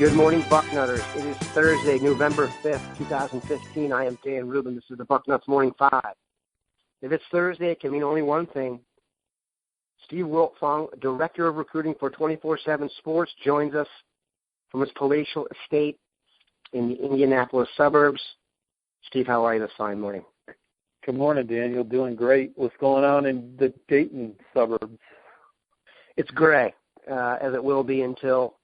Good morning, Bucknutters. It is Thursday, November 5th, 2015. I am Dan Rubin. This is the Bucknuts Morning 5. If it's Thursday, it can mean only one thing. Steve Wiltfong, Director of Recruiting for 24/7 Sports, joins us from his palatial estate in the Indianapolis suburbs. Steve, how are you this fine morning? Good morning, Daniel. Doing great. What's going on in the Dayton suburbs? It's gray, as it will be until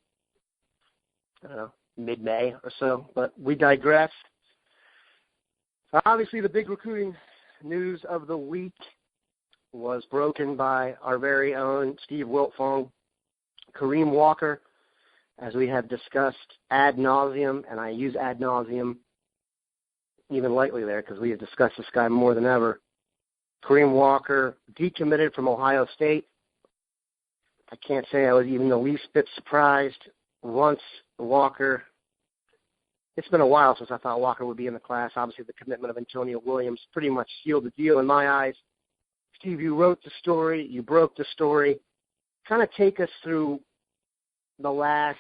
mid-May or so, but we digress. Obviously, the big recruiting news of the week was broken by our very own Steve Wiltfong. Kareem Walker, as we have discussed ad nauseum, and I use ad nauseum even lightly there because we have discussed this guy more than ever. Kareem Walker decommitted from Ohio State. I can't say I was even the least bit surprised. Once Walker, it's been a while since I thought Walker would be in the class. Obviously, the commitment of Antonio Williams pretty much sealed the deal in my eyes. Steve, you wrote the story. You broke the story. Kind of take us through the last,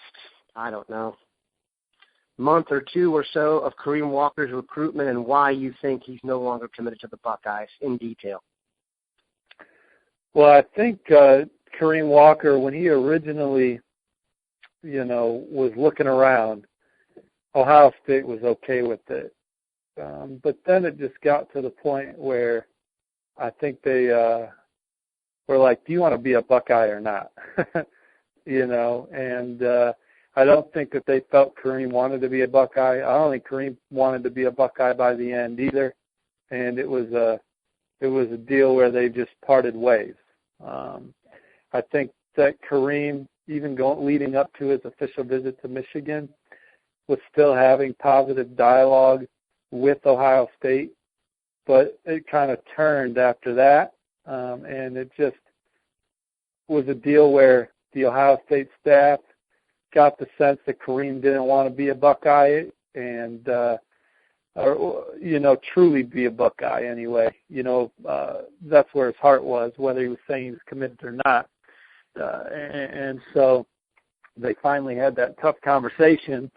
month or two or so of Kareem Walker's recruitment and why you think he's no longer committed to the Buckeyes in detail. Well, I think Kareem Walker, when he originally was looking around, Ohio State was okay with it. But then it just got to the point where I think they were like, do you want to be a Buckeye or not? And I don't think that they felt Kareem wanted to be a Buckeye. I don't think Kareem wanted to be a Buckeye by the end either. And it was a deal where they just parted ways. I think that Kareem, even leading up to his official visit to Michigan, was still having positive dialogue with Ohio State, but it kind of turned after that, and it just was a deal where the Ohio State staff got the sense that Kareem didn't want to be a Buckeye and, truly be a Buckeye anyway. That's where his heart was, whether he was saying he was committed or not. And so they finally had that tough conversation,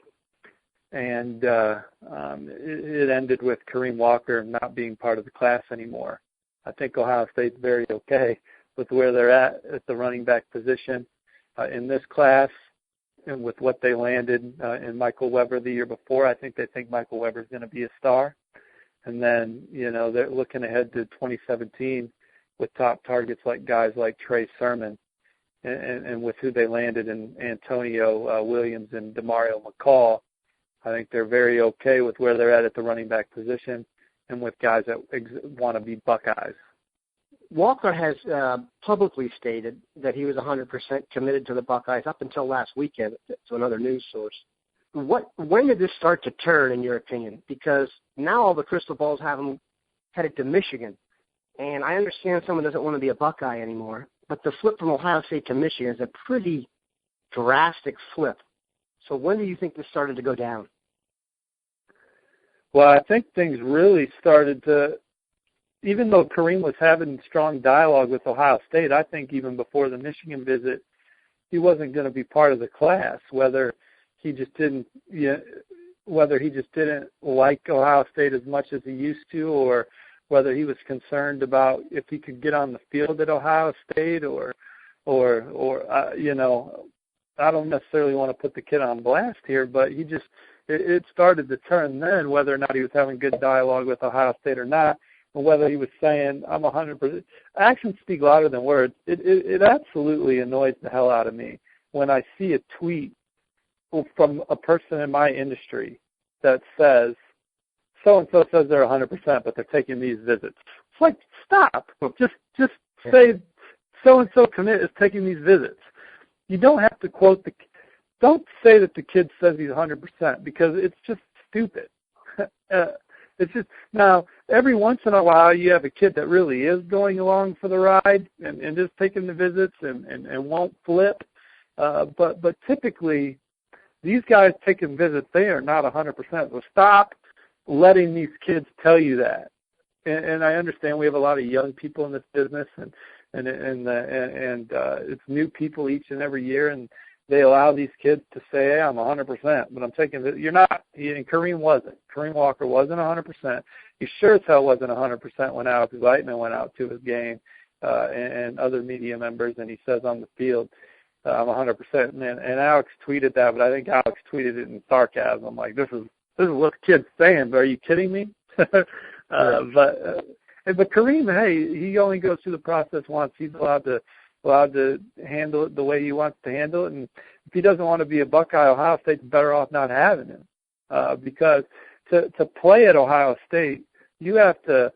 and it ended with Kareem Walker not being part of the class anymore. I think Ohio State's very okay with where they're at the running back position in this class, and with what they landed in Michael Weber the year before. I think they think Michael Weber's going to be a star. And then, they're looking ahead to 2017 with top targets like guys like Trey Sermon, and with who they landed in Antonio Williams and Demario McCall. I think they're very okay with where they're at the running back position and with guys that want to be Buckeyes. Walker has publicly stated that he was 100% committed to the Buckeyes up until last weekend, to another news source. When did this start to turn, in your opinion? Because now all the crystal balls have him headed to Michigan. And I understand someone doesn't want to be a Buckeye anymore, but the flip from Ohio State to Michigan is a pretty drastic flip. So when do you think this started to go down? Well, I think things really started to, even though Kareem was having strong dialogue with Ohio State, I think even before the Michigan visit, he wasn't going to be part of the class, whether he just didn't like Ohio State as much as he used to, or whether he was concerned about if he could get on the field at Ohio State, or I don't necessarily want to put the kid on blast here, but it started to turn then, whether or not he was having good dialogue with Ohio State or not, or whether he was saying, I'm 100%. Actions speak louder than words. It absolutely annoys the hell out of me when I see a tweet from a person in my industry that says, so-and-so says they're 100%, but they're taking these visits. It's like, stop. Just say so-and-so commit is taking these visits. You don't have to don't say that the kid says he's 100%, because it's just stupid. It's just, now, every once in a while you have a kid that really is going along for the ride and just taking the visits and won't flip. But typically, these guys taking visits, they are not 100%. So stop letting these kids tell you that. And I understand we have a lot of young people in this business, and it's new people each and every year, and they allow these kids to say, hey, I'm 100%, but I'm taking it. You're not. And Kareem wasn't. Kareem Walker wasn't 100%. He sure as hell wasn't 100% when Alex Lightman went out to his game and other media members, and he says on the field, I'm 100%. And Alex tweeted that, but I think Alex tweeted it in sarcasm. Like, this is what the kid's saying, but are you kidding me? But Kareem, hey, he only goes through the process once. He's allowed to handle it the way he wants to handle it. And if he doesn't want to be a Buckeye, Ohio State's better off not having him. Because to play at Ohio State, you have to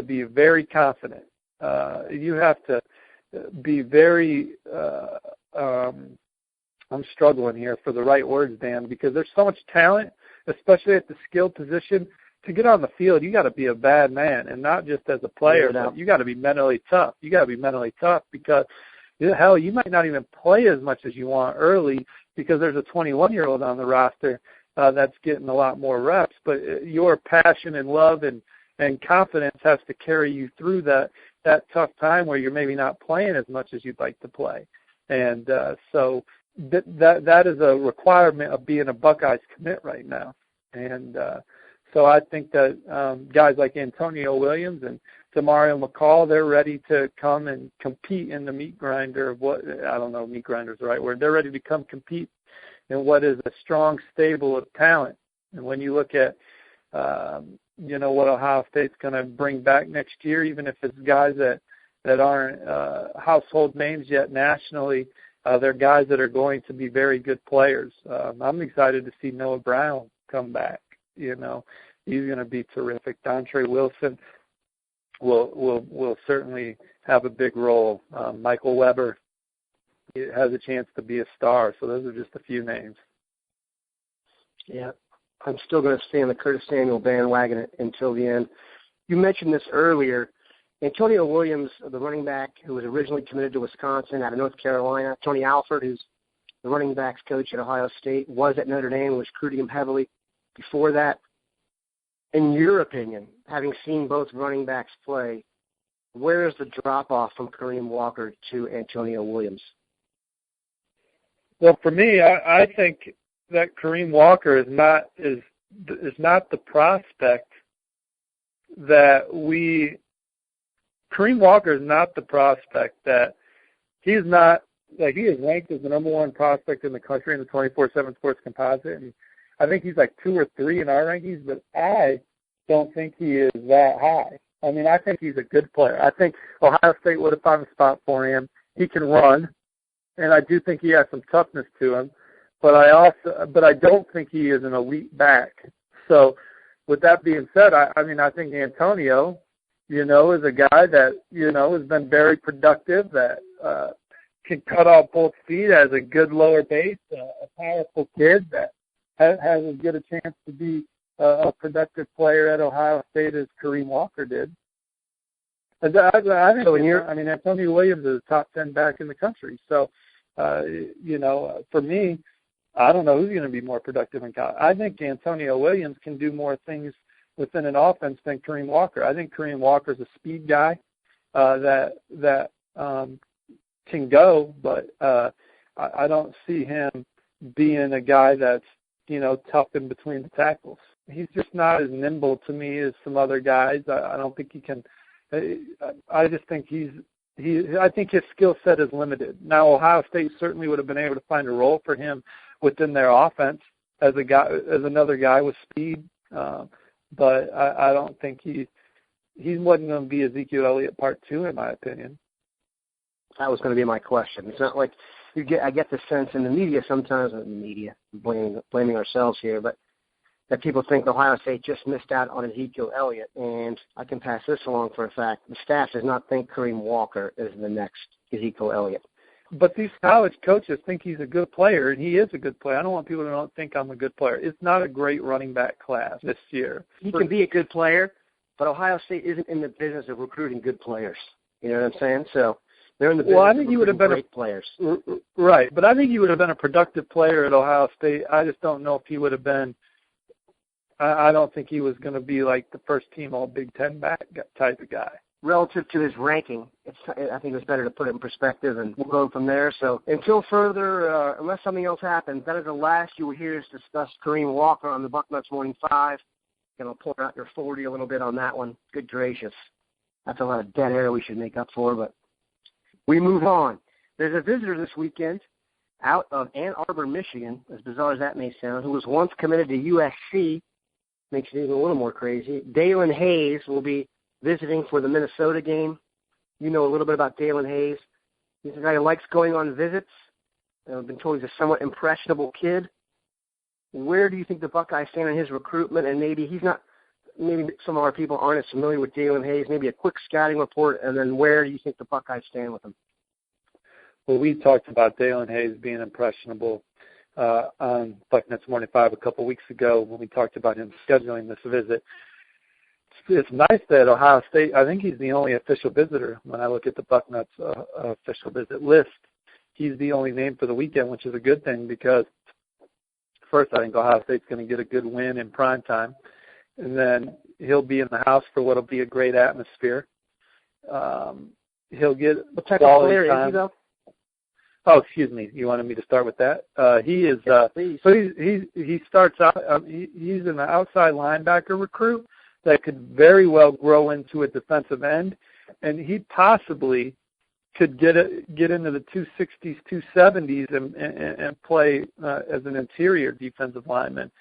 be very confident. You have to be very I'm struggling here for the right words, Dan, because there's so much talent, especially at the skill position. To get on the field, you got to be a bad man, and not just as a player, but you got to be mentally tough. You got to be mentally tough because, hell, you might not even play as much as you want early because there's a 21-year-old on the roster that's getting a lot more reps. But your passion and love and confidence has to carry you through that tough time where you're maybe not playing as much as you'd like to play. And so that is a requirement of being a Buckeyes commit right now. And so I think that guys like Antonio Williams and Demario McCall, they're ready to come and compete in the meat grinder of what, I don't know, meat grinder is the right word. They're ready to come compete in what is a strong stable of talent. And when you look at, what Ohio State's going to bring back next year, even if it's guys that aren't household names yet nationally, they're guys that are going to be very good players. I'm excited to see Noah Brown come back. He's going to be terrific. Dontre Wilson will certainly have a big role. Michael Weber has a chance to be a star. So those are just a few names. Yeah, I'm still going to stay on the Curtis Samuel bandwagon until the end. You mentioned this earlier. Antonio Williams, the running back who was originally committed to Wisconsin out of North Carolina, Tony Alford, who's the running backs coach at Ohio State, was at Notre Dame and was recruiting him heavily before that. In your opinion, having seen both running backs play, where is the drop-off from Kareem Walker to Antonio Williams? Well, for me, I think that Kareem Walker is not the prospect that we – Kareem Walker is not the prospect that he's not – like, he is ranked as the number one prospect in the country in the 24/7 Sports Composite, and I think he's like 2 or 3 in our rankings, but I don't think he is that high. I mean, I think he's a good player. I think Ohio State would have found a spot for him. He can run, and I do think he has some toughness to him, but I don't think he is an elite back. So with that being said, I think Antonio, is a guy that, has been very productive, that can cut off both feet, has a good lower base, a powerful kid that has as good a chance to be a productive player at Ohio State as Kareem Walker did. I think Antonio Williams is a top 10 back in the country. So, for me, I don't know who's going to be more productive in college. I think Antonio Williams can do more things within an offense than Kareem Walker. I think Kareem Walker's a speed guy that can go, but I don't see him being a guy that's, tough in between the tackles. He's just not as nimble to me as some other guys. I don't think he can. I just think I think his skill set is limited. Now, Ohio State certainly would have been able to find a role for him within their offense as another guy with speed. But I don't think he wasn't going to be Ezekiel Elliott Part 2, in my opinion. That was going to be my question. It's not like I get the sense in the media sometimes, blaming ourselves here, but that people think Ohio State just missed out on Ezekiel Elliott, and I can pass this along for a fact. The staff does not think Kareem Walker is the next Ezekiel Elliott. But these college coaches think he's a good player, and he is a good player. I don't want people to don't think I'm a good player. It's not a great running back class this year. He can be a good player, but Ohio State isn't in the business of recruiting good players. You know what I'm saying? So they're in the business of recruiting great players. Right, but I think he would have been a productive player at Ohio State. I just don't know if he would have been – I don't think he was going to be like the first team All Big Ten back type of guy. relative to his ranking. I think it's better to put it in perspective, and we'll go from there. So until further, unless something else happens, that is the last you will hear us discuss Kareem Walker on the Bucknuts Morning 5. Going to pour out your 40 a little bit on that one. Good gracious. That's a lot of dead air we should make up for, but we move on. There's a visitor this weekend out of Ann Arbor, Michigan, as bizarre as that may sound, who was once committed to USC. Makes it even a little more crazy. Dalen Hayes will be visiting for the Minnesota game. You know a little bit about Dalen Hayes. He's a guy who likes going on visits. I've been told he's a somewhat impressionable kid. Where do you think the Buckeyes stand in his recruitment? And maybe some of our people aren't as familiar with Dalen Hayes. Maybe a quick scouting report, and then where do you think the Buckeyes stand with him? Well, we talked about Dalen Hayes being impressionable on Bucknuts Morning 5 a couple weeks ago when we talked about him scheduling this visit. It's nice that Ohio State, I think he's the only official visitor when I look at the Bucknuts official visit list. He's the only name for the weekend, which is a good thing because, first, I think Ohio State's going to get a good win in prime time, and then he'll be in the house for what will be a great atmosphere. He'll get what type of player time. Is he, though? Oh, excuse me. You wanted me to start with that? He is. So he starts out. He's an outside linebacker recruit that could very well grow into a defensive end, and he possibly could get into the 260s, 270s, and play as an interior defensive lineman.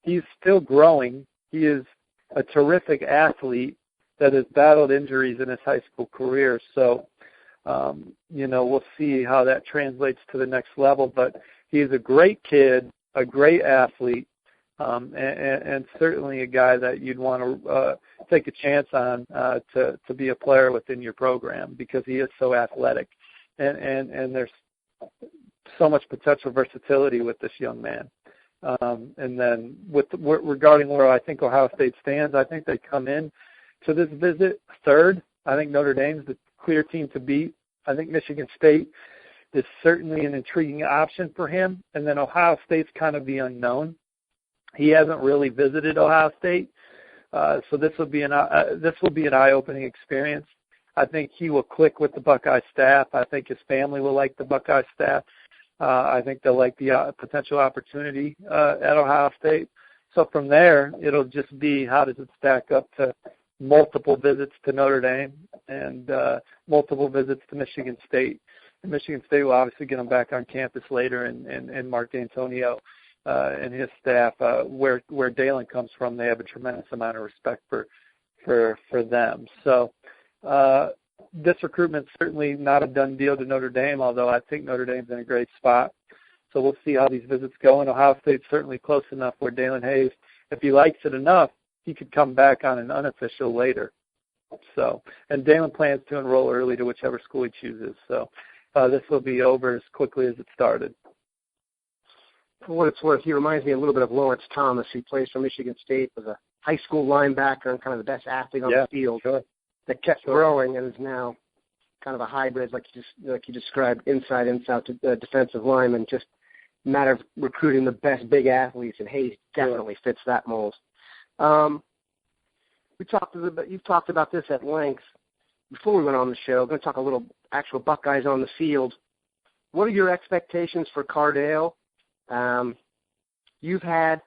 He's still growing. He is a terrific athlete that has battled injuries in his high school career. So, we'll see how that translates to the next level. But he's a great kid, a great athlete, and certainly a guy that you'd want to take a chance on to be a player within your program because he is so athletic. And there's so much potential versatility with this young man. And then regarding where I think Ohio State stands, I think they come in to this visit third. I think Notre Dame's the clear team to beat. I think Michigan State is certainly an intriguing option for him. And then Ohio State's kind of the unknown. He hasn't really visited Ohio State, so this will be an eye-opening experience. I think he will click with the Buckeye staff. I think his family will like the Buckeye staff. I think they'll like the potential opportunity at Ohio State. So from there, it'll just be how does it stack up to multiple visits to Notre Dame and multiple visits to Michigan State. And Michigan State will obviously get him back on campus later, and Mark D'Antonio and his staff, where Dalen comes from, they have a tremendous amount of respect for them. So this recruitment's certainly not a done deal to Notre Dame, although I think Notre Dame's in a great spot. So we'll see how these visits go. And Ohio State's certainly close enough where Dalen Hayes, if he likes it enough, he could come back on an unofficial later. So, and Dalen plans to enroll early to whichever school he chooses. So this will be over as quickly as it started. For what it's worth, he reminds me a little bit of Lawrence Thomas, who plays for Michigan State, was a high school linebacker and kind of the best athlete on the field. Sure. That kept growing and is now kind of a hybrid, like you described, inside to defensive lineman. Just a matter of recruiting the best big athletes, and Hayes definitely fits that mold. You've talked about this at length before we went on the show. I'm going to talk a little actual Buckeyes on the field. What are your expectations for Cardale? You've had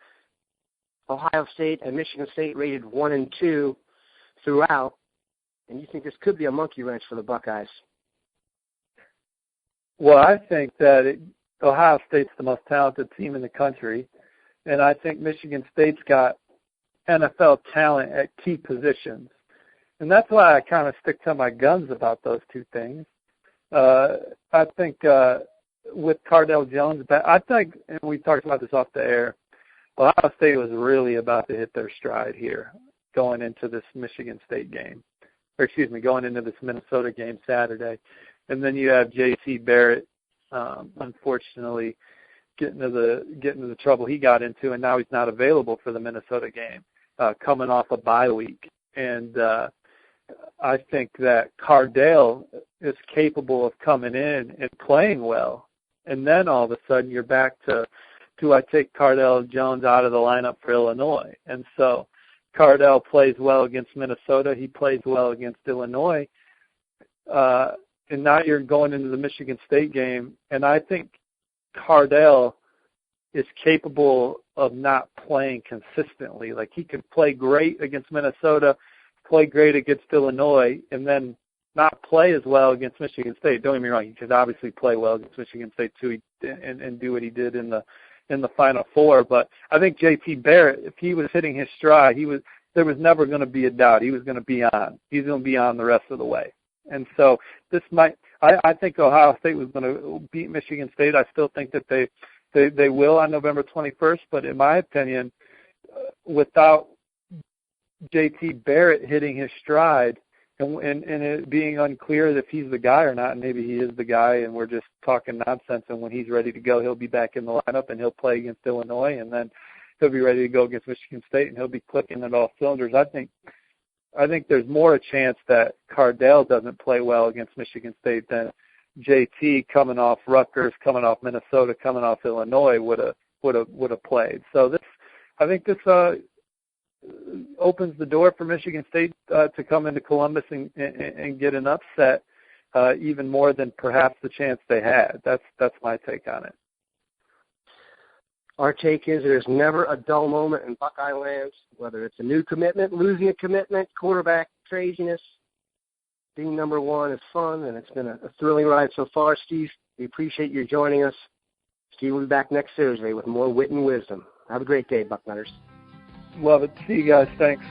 Ohio State and Michigan State rated 1 and 2 throughout, and you think this could be a monkey wrench for the Buckeyes? Well, I think that Ohio State's the most talented team in the country, and I think Michigan State's got NFL talent at key positions. And that's why I kind of stick to my guns about those two things. I think with Cardale Jones, I think, and we talked about this off the air, Ohio State was really about to hit their stride here going into this Michigan State game. Going into this Minnesota game Saturday. And then you have J.C. Barrett, unfortunately, getting into the trouble he got into, and now he's not available for the Minnesota game, coming off a bye week. And I think that Cardale is capable of coming in and playing well. And then all of a sudden you're back to, do I take Cardale Jones out of the lineup for Illinois? And so Cardell plays well against Minnesota. He plays well against Illinois. And now you're going into the Michigan State game, and I think Cardell is capable of not playing consistently. Like, he could play great against Minnesota, play great against Illinois, and then not play as well against Michigan State. Don't get me wrong, he could obviously play well against Michigan State too, and do what he did in the Final Four. But I think JT Barrett, if he was hitting his stride, there was never going to be a doubt. He was going to be on. He's going to be on the rest of the way. And so this I think Ohio State was going to beat Michigan State. I still think that they will on November 21st. But in my opinion, without JT Barrett hitting his stride and it being unclear if he's the guy or not, and maybe he is the guy and we're just talking nonsense, and when he's ready to go, he'll be back in the lineup and he'll play against Illinois, and then he'll be ready to go against Michigan State, and he'll be clicking at all cylinders. I think there's more a chance that Cardell doesn't play well against Michigan State than JT coming off Rutgers, coming off Minnesota, coming off Illinois would have played. So I think this opens the door for Michigan State to come into Columbus and get an upset even more than perhaps the chance they had. That's my take on it. Our take is there's never a dull moment in Buckeye land, whether it's a new commitment, losing a commitment, quarterback craziness. Being number one is fun, and it's been a thrilling ride so far. Steve, we appreciate you joining us. Steve will be back next Thursday with more wit and wisdom. Have a great day, Bucknutters. Love it. See you guys. Thanks.